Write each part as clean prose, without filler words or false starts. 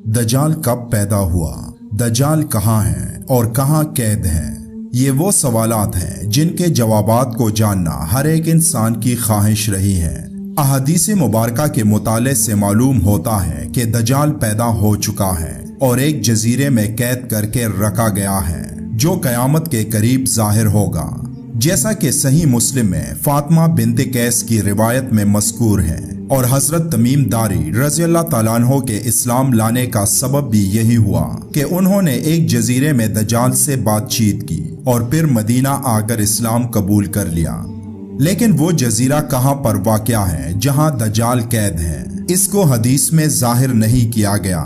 दजाल कब पैदा हुआ, दजाल कहाँ है और कहाँ कैद है? ये वो सवालात हैं जिनके जवाबात को जानना हर एक इंसान की ख्वाहिश रही है। अहादीस मुबारका के मुताले से मालूम होता है कि दजाल पैदा हो चुका है और एक जजीरे में कैद करके रखा गया है जो क़यामत के करीब जाहिर होगा, जैसा कि सही मुस्लिम में फातिमा बिन्त कैस की रिवायत में मज़कूर है। और हजरत तमीम दारी रज़ी अल्लाह ताला अन्हो के इस्लाम लाने का सबब भी यही हुआ कि उन्होंने एक जजीरे में दजाल से बातचीत की और फिर मदीना आकर इस्लाम कबूल कर लिया। लेकिन वो जजीरा कहाँ पर वाक़या है जहाँ दजाल कैद है, इसको हदीस में जाहिर नहीं किया गया।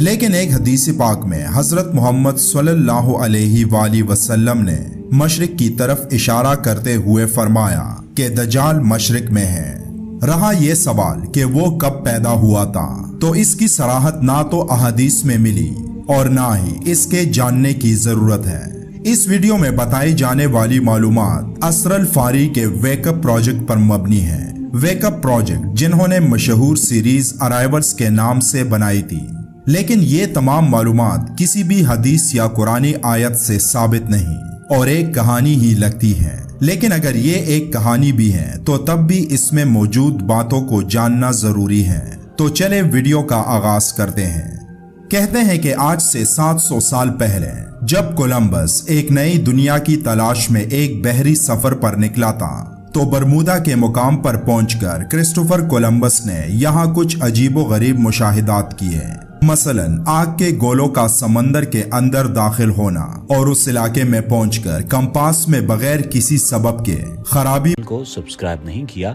लेकिन एक हदीस पाक में हजरत मोहम्मद सल्लल्लाहु अलैहि वसल्लम ने मशरिक की तरफ इशारा करते हुए फरमाया कि दजाल मशरिक में है। रहा ये सवाल कि वो कब पैदा हुआ था, तो इसकी सराहत ना तो अहादीस में मिली और ना ही इसके जानने की जरूरत है। इस वीडियो में बताई जाने वाली मालूमात असरल फारी के वेकअप प्रोजेक्ट पर मबनी है। वेकअप प्रोजेक्ट जिन्होंने मशहूर सीरीज अराइवल्स के नाम से बनाई थी। लेकिन ये तमाम मालूमात किसी भी हदीस या कुरानी आयत से साबित नहीं और एक कहानी ही लगती है। लेकिन अगर ये एक कहानी भी है तो तब भी इसमें मौजूद बातों को जानना जरूरी है। तो चले वीडियो का आगाज करते हैं। कहते हैं कि आज से 700 साल पहले जब कोलंबस एक नई दुनिया की तलाश में एक बहरी सफर पर निकला था, तो बरमूदा के मुकाम पर पहुंचकर क्रिस्टोफर कोलंबस ने यहाँ कुछ अजीबो गरीब मुशाहिदात किए। मसलन आग के गोलों का समंदर के अंदर दाखिल होना और उस इलाके में पहुंचकर कंपास में बगैर किसी सबब के खराबी को सब्सक्राइब नहीं किया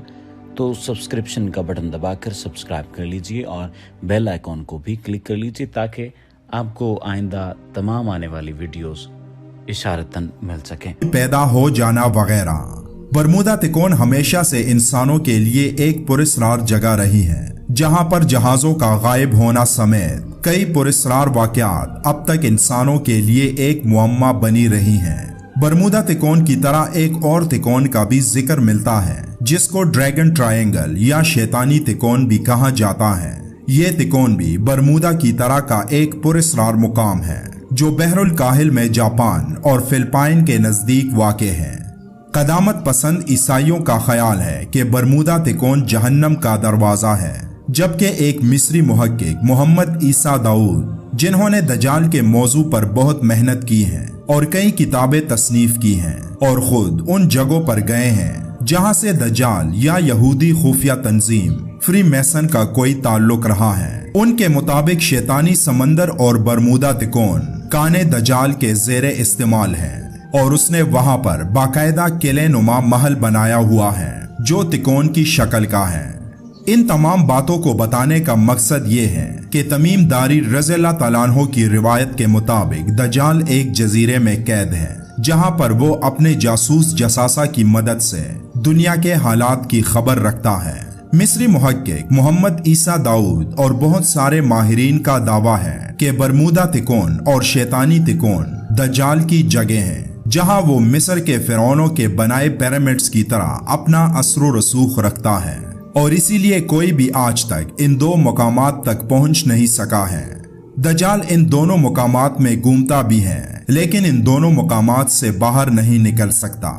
तो सब्सक्रिप्शन का बटन दबाकर सब्सक्राइब कर लीजिए और बेल आइकॉन को भी क्लिक कर लीजिए ताकि आपको आइंदा तमाम आने वाली वीडियोस इशारतन मिल सकें। पैदा हो जाना वगैरह। बरमूदा तिकोन हमेशा से इंसानों के लिए एक पुरस्कार जगह रही है, जहां पर जहाजों का गायब होना समेत कई पुरस्कार वाकयात अब तक इंसानों के लिए एक मुअम्मा बनी रही हैं। बरमूदा तिकोन की तरह एक और तिकोन का भी जिक्र मिलता है जिसको ड्रैगन ट्रायंगल या शैतानी तिकोन भी कहा जाता है। ये तिकोन भी बरमूदा की तरह का एक पुरस्कार मुकाम है जो बहरुल काहिल में जापान और फिलिपाइन के नजदीक वाक़ है। कदामत पसंद ईसाइयों का ख्याल है कि बरमूदा तिकोन जहन्नम का दरवाजा है, जबकि एक मिस्री मुहक्किक मोहम्मद ईसा दाऊद जिन्होंने दजाल के मौजू पर बहुत मेहनत की है और कई किताबें तसनीफ की हैं और खुद उन जगहों पर गए हैं जहां से दजाल या यहूदी खुफिया तंजीम फ्री मैसन का कोई ताल्लुक रहा है। उनके मुताबिक शैतानी समंदर और बरमूदा तिकोन काने दजाल के ज़ेरे इस्तेमाल है और उसने वहां पर बाकायदा किले नुमा महल बनाया हुआ है जो तिकोन की शक्ल का है। इन तमाम बातों को बताने का मकसद ये है कि तमीम दारी रज़ी अल्लाह ताला अन्हो की रिवायत के मुताबिक दजाल एक जजीरे में कैद है जहां पर वो अपने जासूस जसासा की मदद से दुनिया के हालात की खबर रखता है। मिस्री मुहक्किक मोहम्मद ईसा दाऊद और बहुत सारे माहिरीन का दावा है कि बरमूदा तिकोन और शैतानी तिकोन दजाल की जगह है जहां वो मिस्र के फिरौनों के बनाए पिरामिड्स की तरह अपना असर रसूख रखता है और इसीलिए कोई भी आज तक इन दो मुकामात तक पहुंच नहीं सका है। दजाल इन दोनों मुकामात में घूमता भी है लेकिन इन दोनों मुकामात से बाहर नहीं निकल सकता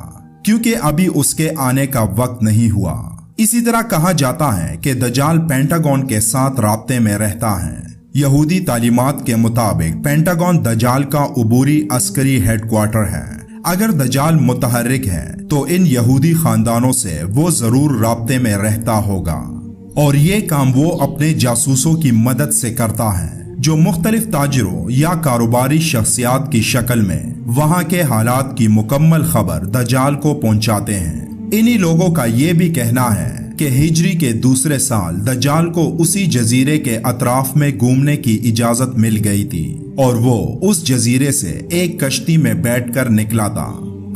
क्योंकि अभी उसके आने का वक्त नहीं हुआ। इसी तरह कहा जाता है कि दजाल पेंटागन के साथ राब्ते में रहता है। यहूदी तालीमात के मुताबिक पेंटागन दजाल का उबूरी अस्करी हेडक्वार्टर है। अगर दजाल मुतहर्रिक है तो इन यहूदी खानदानों से वो जरूर राब्ते में रहता होगा और ये काम वो अपने जासूसों की मदद से करता है जो मुख्तलिफ ताजिरों या कारोबारी शख्सियात की शक्ल में वहाँ के हालात की मुकम्मल खबर दजाल को पहुँचाते हैं। इन्हीं लोगों का ये भी कहना है कि हिजरी के दूसरे साल दजाल को उसी जजीरे के अतराफ में घूमने की इजाजत मिल गई थी और वो उस जजीरे से एक कश्ती में बैठकर निकला था।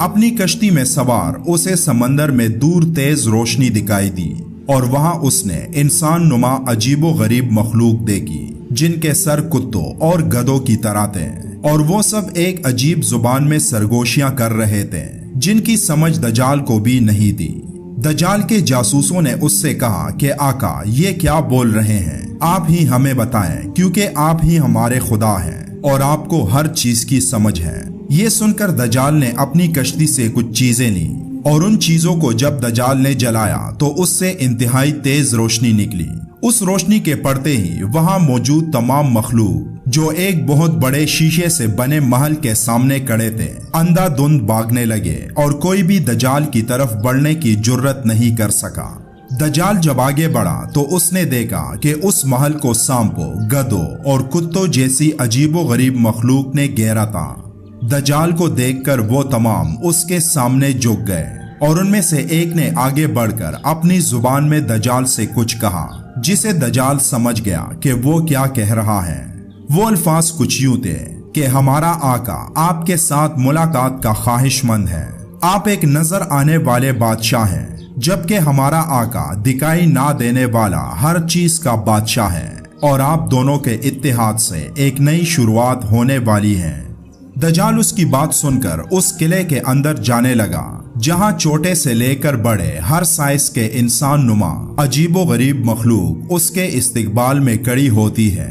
अपनी कश्ती में सवार उसे समंदर में दूर तेज रोशनी दिखाई दी और वहां उसने इंसान नुमा अजीबो गरीब मखलूक देखी जिनके सर कुत्तों और गधों की तरह थे और वो सब एक अजीब जुबान में सरगोशियां कर रहे थे जिनकी समझ दजाल को भी नहीं थी। दजाल के जासूसों ने उससे कहा कि आका, ये क्या बोल रहे हैं, आप ही हमें बताएं, क्योंकि आप ही हमारे खुदा हैं और आपको हर चीज की समझ है। ये सुनकर दजाल ने अपनी कश्ती से कुछ चीजें ली और उन चीजों को जब दजाल ने जलाया तो उससे इंतहाई तेज रोशनी निकली। उस रोशनी के पड़ते ही वहां मौजूद तमाम मखलूक जो एक बहुत बड़े शीशे से बने महल के सामने खड़े थे, अंधाधुंध भागने लगे और कोई भी दजाल की तरफ बढ़ने की जुर्रत नहीं कर सका। दजाल जब आगे बढ़ा तो उसने देखा कि उस महल को सांपों, गधों और कुत्तों जैसी अजीबोगरीब मखलूक ने घेरा था। दजाल को देखकर वो तमाम उसके सामने झुक गए और उनमें से एक ने आगे बढ़कर अपनी जुबान में दजाल से कुछ कहा, जिसे दजाल समझ गया कि वो क्या कह रहा है। वो अल्फाज कुछ यूं थे कि हमारा आका आपके साथ मुलाकात का ख्वाहिशमंद है। आप एक नजर आने वाले बादशाह हैं, जबकि हमारा आका दिखाई ना देने वाला हर चीज का बादशाह है और आप दोनों के इत्तेहाद से एक नई शुरुआत होने वाली है। दजाल उसकी बात सुनकर उस किले के अंदर जाने लगा, जहां छोटे से लेकर बड़े हर साइज के इंसान नुमा अजीबोगरीब मखलूक उसके इस्तकबाल में खड़ी होती है।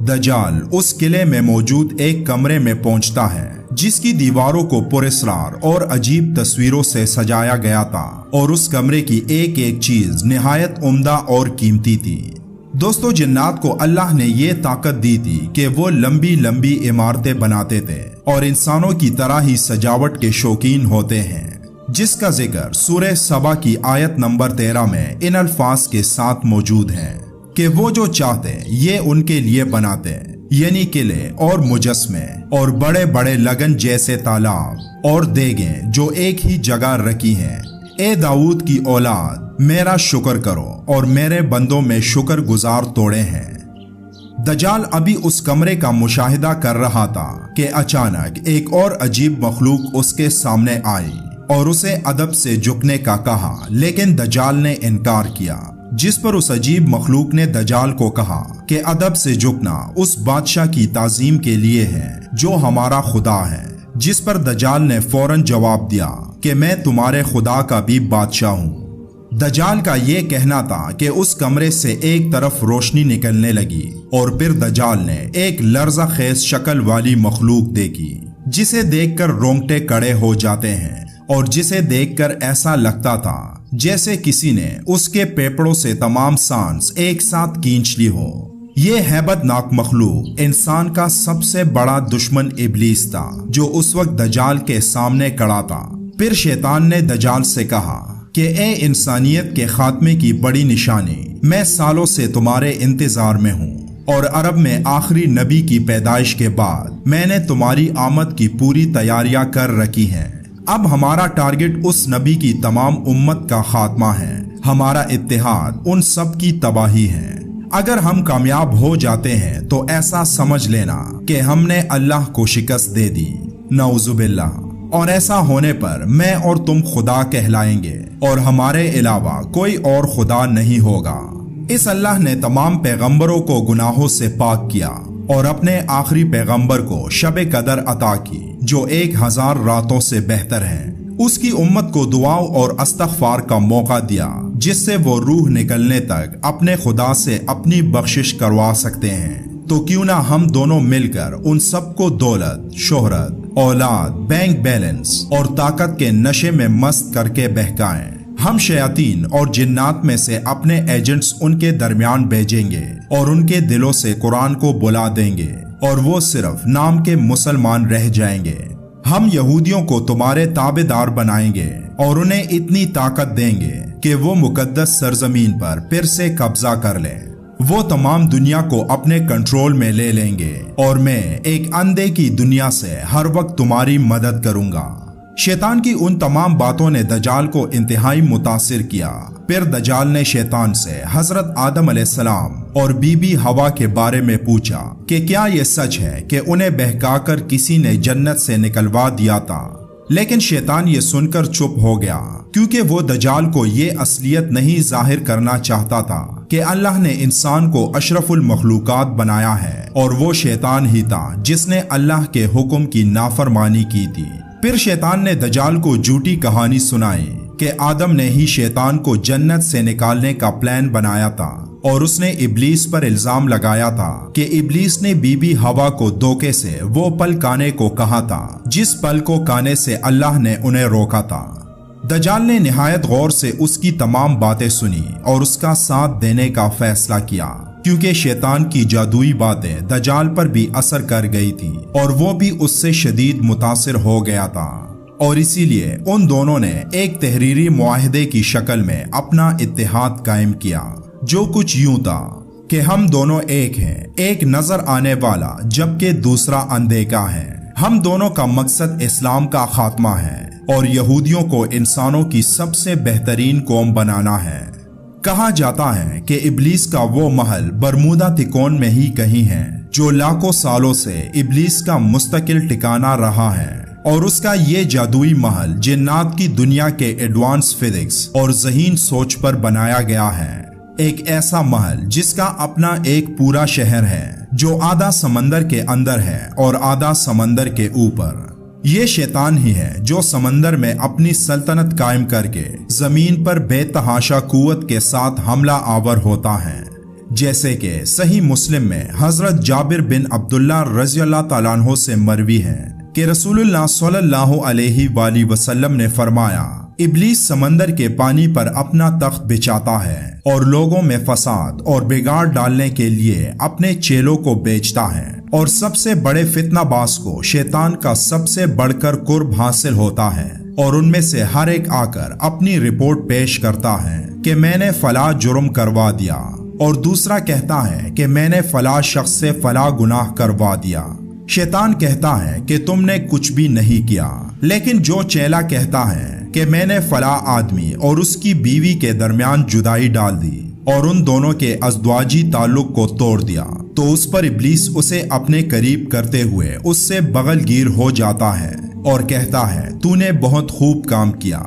दजाल उस किले में मौजूद एक कमरे में पहुंचता है, जिसकी दीवारों को पुरस्रार और अजीब तस्वीरों से सजाया गया था और उस कमरे की एक एक चीज निहायत उम्दा और कीमती थी। दोस्तों, जिन्नात को अल्लाह ने ये ताकत दी थी कि वो लंबी लंबी इमारतें बनाते थे और इंसानों की तरह ही सजावट के शौकीन होते हैं, जिसका जिक्र सूरह सबा की आयत नंबर 13 में इन अल्फाज के साथ मौजूद है कि वो जो चाहते ये उनके लिए बनाते, यानी किले और मुजस्मे और बड़े बड़े लगन जैसे तालाब और देगें जो एक ही जगह रखी हैं। ए दाऊद की औलाद, मेरा शुक्र करो और मेरे बंदों में शुक्र गुजार तोड़े हैं। दजाल अभी उस कमरे का मुशाहिदा कर रहा था कि अचानक एक और अजीब मखलूक उसके सामने आई और उसे अदब से झुकने का कहा, लेकिन दजाल ने इनकार किया, जिस पर उस अजीब मखलूक ने दजाल को कहा कि अदब से झुकना उस बादशाह की ताजीम के लिए है जो हमारा खुदा है। जिस पर दजाल ने फौरन जवाब दिया कि मैं तुम्हारे खुदा का भी बादशाह हूँ। दजाल का ये कहना था कि उस कमरे से एक तरफ रोशनी निकलने लगी और फिर दजाल ने एक लर्जा खेज शक्ल वाली मखलूक देखी, जिसे देखकर रोंगटे खड़े हो जाते हैं और जिसे देखकर ऐसा लगता था जैसे किसी ने उसके पेपड़ों से तमाम सांस एक साथ खींच ली हो। ये हैबतनाक मखलूक इंसान का सबसे बड़ा दुश्मन इब्लीस था, जो उस वक्त दजाल के सामने खड़ा था। फिर शैतान ने दजाल से कहा कि ए इंसानियत के खात्मे की बड़ी निशानी, मैं सालों से तुम्हारे इंतजार में हूँ और अरब में आखिरी नबी की पैदाइश के बाद मैंने तुम्हारी आमद की पूरी तैयारियां कर रखी हैं। अब हमारा टारगेट उस नबी की तमाम उम्मत का खात्मा है, हमारा इत्तेहाद उन सब की तबाही है। अगर हम कामयाब हो जाते हैं तो ऐसा समझ लेना कि हमने अल्लाह को शिकस्त दे दी, नऊजुबिल्लाह। और ऐसा होने पर मैं और तुम खुदा कहलाएंगे और हमारे अलावा कोई और खुदा नहीं होगा। इस अल्लाह ने तमाम पैगंबरों को गुनाहों से पाक किया और अपने आखिरी पैगंबर को शब कदर अता की, जो 1000 रातों से बेहतर है। उसकी उम्मत को दुआओं और इस्तग़फ़ार का मौका दिया, जिससे वो रूह निकलने तक अपने खुदा से अपनी बख्शिश करवा सकते हैं। तो क्यों ना हम दोनों मिलकर उन सबको दौलत, शोहरत, औलाद, बैंक बैलेंस और ताकत के नशे में मस्त करके बहकाएं। हम शयातीन और जिन्नात में से अपने एजेंट्स उनके दरमियान भेजेंगे और उनके दिलों से कुरान को बुला देंगे और वो सिर्फ नाम के मुसलमान रह जाएंगे। हम यहूदियों को तुम्हारे ताबेदार बनाएंगे और उन्हें इतनी ताकत देंगे कि वो मुकद्दस सरजमीन पर फिर से कब्जा कर लें। वो तमाम दुनिया को अपने कंट्रोल में ले लेंगे और मैं एक अंधे की दुनिया से हर वक्त तुम्हारी मदद करूंगा। शैतान की उन तमाम बातों ने दजाल को इंतहाई मुतासिर किया। फिर दजाल ने शैतान से हजरत आदम अलैहिस्सलाम और बीबी हवा के बारे में पूछा कि क्या ये सच है कि उन्हें बहकाकर किसी ने जन्नत से निकलवा दिया था। लेकिन शैतान ये सुनकर चुप हो गया, क्योंकि वो दजाल को ये असलियत नहीं जाहिर करना चाहता था कि अल्लाह ने इंसान को अशरफुल मखलूकात बनाया है और वो शैतान ही था जिसने अल्लाह के हुक्म की नाफरमानी की थी। फिर शैतान ने दजाल को झूठी कहानी सुनाई کہ आदम ने ही शैतान को जन्नत से निकालने का प्लान बनाया था और उसने इब्लीस पर इल्जाम लगाया था कि इब्लीस ने बीबी हवा को धोखे से वो पल खाने को कहा था जिस पल को खाने से अल्लाह ने उन्हें रोका था। दजाल ने निहायत गौर से उसकी तमाम बातें सुनी और उसका साथ देने का फैसला किया, क्योंकि शैतान की जादुई बातें दजाल पर भी असर कर गई थी और वो भी उससे शदीद मुतासिर हो गया था। और इसीलिए उन दोनों ने एक तहरीरी मुआहदे की शक्ल में अपना इत्तेहाद कायम किया, जो कुछ यूं था कि हम दोनों एक हैं, एक नजर आने वाला जबकि दूसरा अनदेखा है। हम दोनों का मकसद इस्लाम का खात्मा है और यहूदियों को इंसानों की सबसे बेहतरीन कौम बनाना है। कहा जाता है कि इब्लीस का वो महल बरमूदा तिकोन में ही कहीं है, जो लाखों सालों से इब्लीस का मुस्तकिल ठिकाना रहा है, और उसका ये जादुई महल जिन्नात की दुनिया के एडवांस फिजिक्स और ज़हीन सोच पर बनाया गया है। एक ऐसा महल जिसका अपना एक पूरा शहर है, जो आधा समंदर के अंदर है और आधा समंदर के ऊपर। ये शैतान ही है जो समंदर में अपनी सल्तनत कायम करके जमीन पर बेतहाशा कुव्वत के साथ हमला आवर होता है। जैसे कि सही मुस्लिम में हजरत जाबिर बिन अब्दुल्ला रज़ी अल्लाह तआला अन्हु से मरवी है कि रसूलुल्लाह सल्लल्लाहु अलैहि वसल्लम ने फरमाया, इब्लीस समंदर के पानी पर अपना तख्त बिछाता है और लोगों में फसाद और बिगाड़ डालने के लिए अपने चेलों को बेचता है, और सबसे बड़े फितनाबाज को शैतान का सबसे बढ़कर कुर्ब हासिल होता है, और उनमें से हर एक आकर अपनी रिपोर्ट पेश करता है कि मैंने फला जुर्म करवा दिया, और दूसरा कहता है कि मैंने फला शख्स से फला गुनाह करवा दिया। शैतान कहता है कि तुमने कुछ भी नहीं किया, लेकिन जो चेला कहता है कि मैंने फला आदमी और उसकी बीवी के दरमियान जुदाई डाल दी और उन दोनों के अज़दवाजी ताल्लुक को तोड़ दिया, तो उस पर इब्लीस उसे अपने करीब करते हुए उससे बगलगीर हो जाता है और कहता है, तूने बहुत खूब काम किया।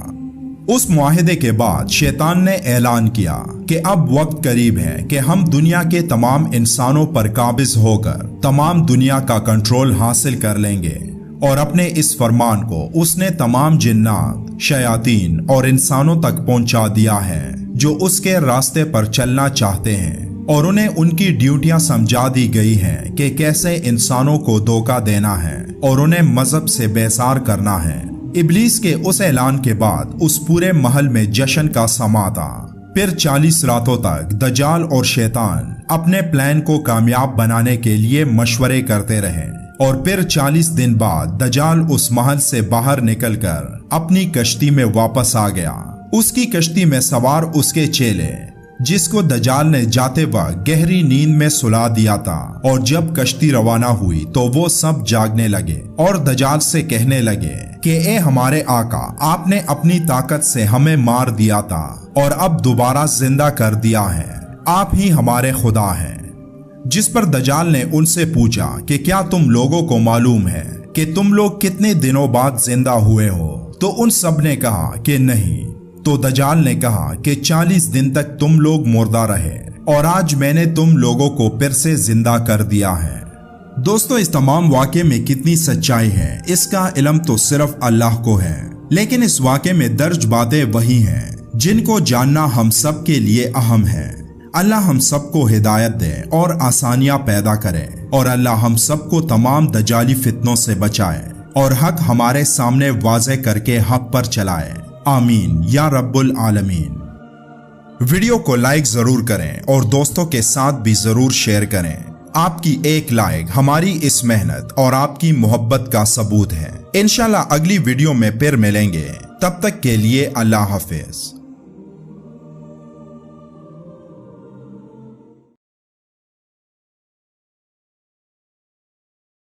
उस मुआहिदे के बाद शैतान ने ऐलान किया कि अब वक्त करीब है कि हम दुनिया के तमाम इंसानों पर काबिज होकर तमाम दुनिया का कंट्रोल हासिल कर लेंगे, और अपने इस फरमान को उसने तमाम जिन्नात, शयातीन और इंसानों तक पहुंचा दिया है जो उसके रास्ते पर चलना चाहते हैं, और उन्हें उनकी ड्यूटियां समझा दी गई हैं कि कैसे इंसानों को धोखा देना है और उन्हें मजहब से बेसार करना है। इब्लीस के उस ऐलान के बाद उस पूरे महल में जश्न का समा था। फिर 40 रातों तक दजाल और शैतान अपने प्लान को कामयाब बनाने के लिए मशवरे करते रहे, और फिर 40 दिन बाद दजाल उस महल से बाहर निकलकर अपनी कश्ती में वापस आ गया। उसकी कश्ती में सवार उसके चेले, जिसको दजाल ने जाते वक्त गहरी नींद में सुला दिया था, और जब कश्ती रवाना हुई तो वो सब जागने लगे और दजाल से कहने लगे कि ए हमारे आका, आपने अपनी ताकत से हमें मार दिया था और अब दोबारा जिंदा कर दिया है, आप ही हमारे खुदा हैं। जिस पर दजाल ने उनसे पूछा कि क्या तुम लोगों को मालूम है कि तुम लोग कितने दिनों बाद जिंदा हुए हो? तो उन सब ने कहा कि नहीं। तो दजाल ने कहा कि 40 दिन तक तुम लोग मुर्दा रहे और आज मैंने तुम लोगों को फिर से जिंदा कर दिया है। दोस्तों, इस तमाम वाक़े में कितनी सच्चाई है इसका इल्म तो सिर्फ अल्लाह को है, लेकिन इस वाक़े में दर्ज बातें वही हैं जिनको जानना हम सब के लिए अहम है। अल्लाह हम सबको हिदायत दे और आसानियां पैदा करे, और अल्लाह हम सबको तमाम दजाली फितनों से बचाए और हक हमारे सामने वाज़े करके हक पर चलाए। आमीन या रब्बुल आलमीन। वीडियो को लाइक जरूर करें और दोस्तों के साथ भी जरूर शेयर करें। आपकी एक लाइक हमारी इस मेहनत और आपकी मोहब्बत का सबूत है। इंशाल्लाह अगली वीडियो में फिर मिलेंगे, तब तक के लिए अल्लाह हाफिज।